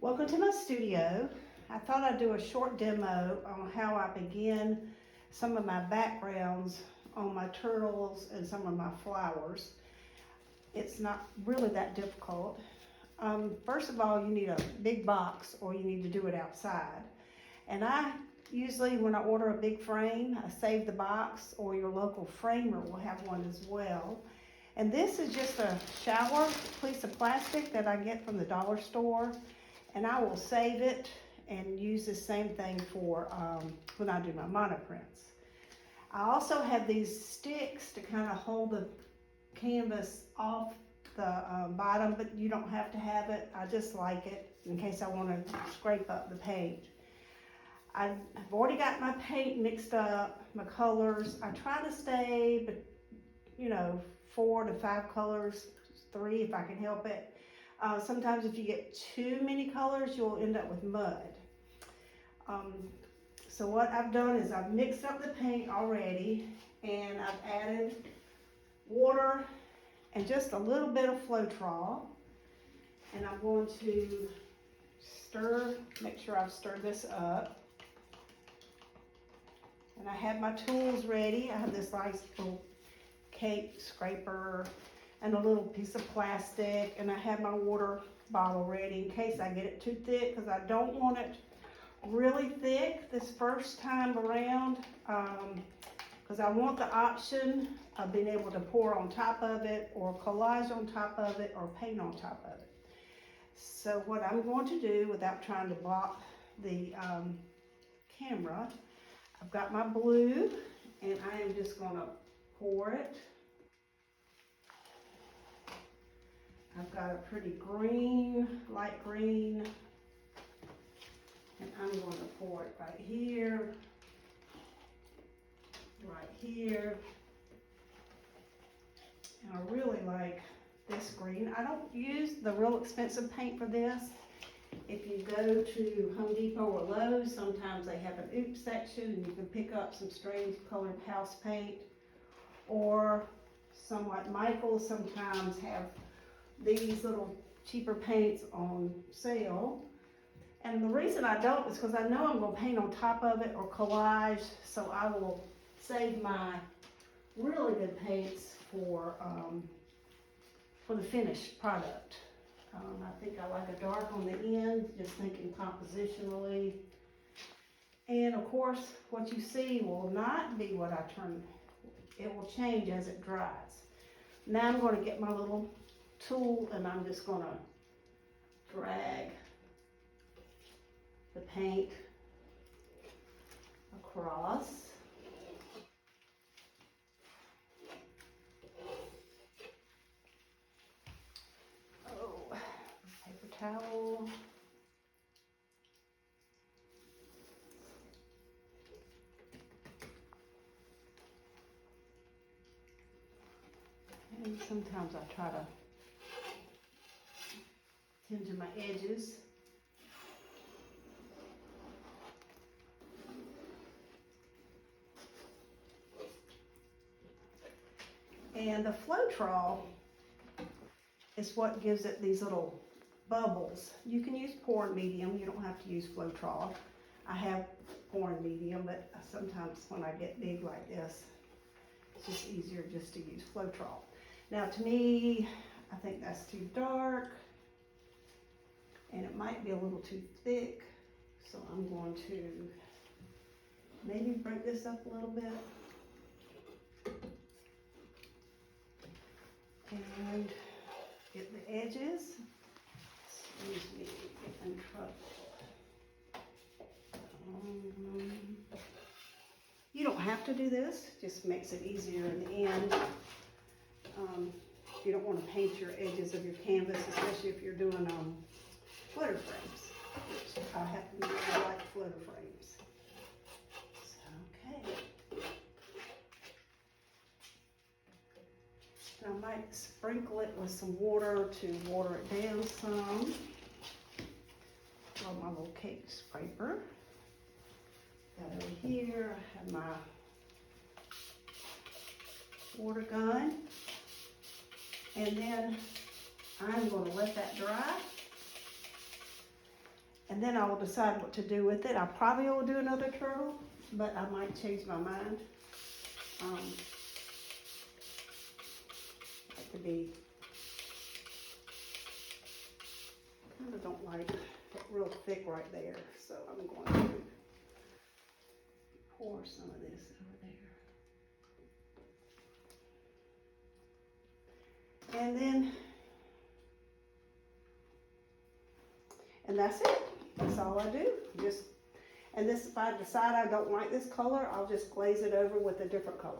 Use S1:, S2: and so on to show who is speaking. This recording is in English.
S1: Welcome to my studio. I thought I'd do a short demo on how I begin some of my backgrounds on my turtles and some of my flowers. It's not really that difficult. First of all, you need a big box or you need to do it outside. And I usually, when I order a big frame, I save the box, or your local framer will have one as well. And this is just a shower piece of plastic that I get from the dollar store. And I will save it and use the same thing for when I do my monoprints. I also have these sticks to kind of hold the canvas off the bottom, but you don't have to have it. I just like it in case I want to scrape up the paint. I've already got my paint mixed up, my colors. I try to stay, but 4 to 5 colors, 3 if I can help it. Sometimes if you get too many colors, you'll end up with mud. So what I've done is I've mixed up the paint already, and I've added water and just a little bit of Floetrol. And I'm going to make sure I've stirred this up. And I have my tools ready. I have this nice little cake scraper and a little piece of plastic, and I have my water bottle ready in case I get it too thick, because I don't want it really thick this first time around, because I want the option of being able to pour on top of it, or collage on top of it, or paint on top of it. So what I'm going to do, without trying to block the camera, I've got my blue, and I am just going to pour it. I've got a pretty green, light green, and I'm going to pour it right here, and I really like this green. I don't use the real expensive paint for this. If you go to Home Depot or Lowe's, sometimes they have an oops section and you can pick up some strange colored house paint, or some like Michael's sometimes have these little cheaper paints on sale. And the reason I don't is because I know I'm going to paint on top of it or collage, so I will save my really good paints for the finished product. I think I like a dark on the end, just thinking compositionally. And of course, what you see will not be what I turn. It will change as it dries. Now I'm going to get my little tool, and I'm just going to drag the paint across. Oh, paper towel. And sometimes I try to tend to my edges. And the Floetrol is what gives it these little bubbles. You can use pouring medium, you don't have to use Floetrol. I have pouring medium, but sometimes when I get big like this, it's just easier just to use Floetrol. Now to me, I think that's too dark, and it might be a little too thick, so I'm going to maybe break this up a little bit. And get the edges. Excuse me, get in trouble. You don't have to do this, just makes it easier in the end. You don't want to paint your edges of your canvas, especially if you're doing flutter frames, which I happen to really like flutter frames. So, okay. I might sprinkle it with some water to water it down some. Throw my little cake scraper. Got over here, I have my water gun. And then I'm going to let that dry. And then I will decide what to do with it. I probably will do another turtle, but I might change my mind. Like to be, kind of don't like it real thick right there, so I'm going to pour some of this over there. And then, and that's it. That's all I do. Just, and this, if I decide I don't like this color, I'll just glaze it over with a different color.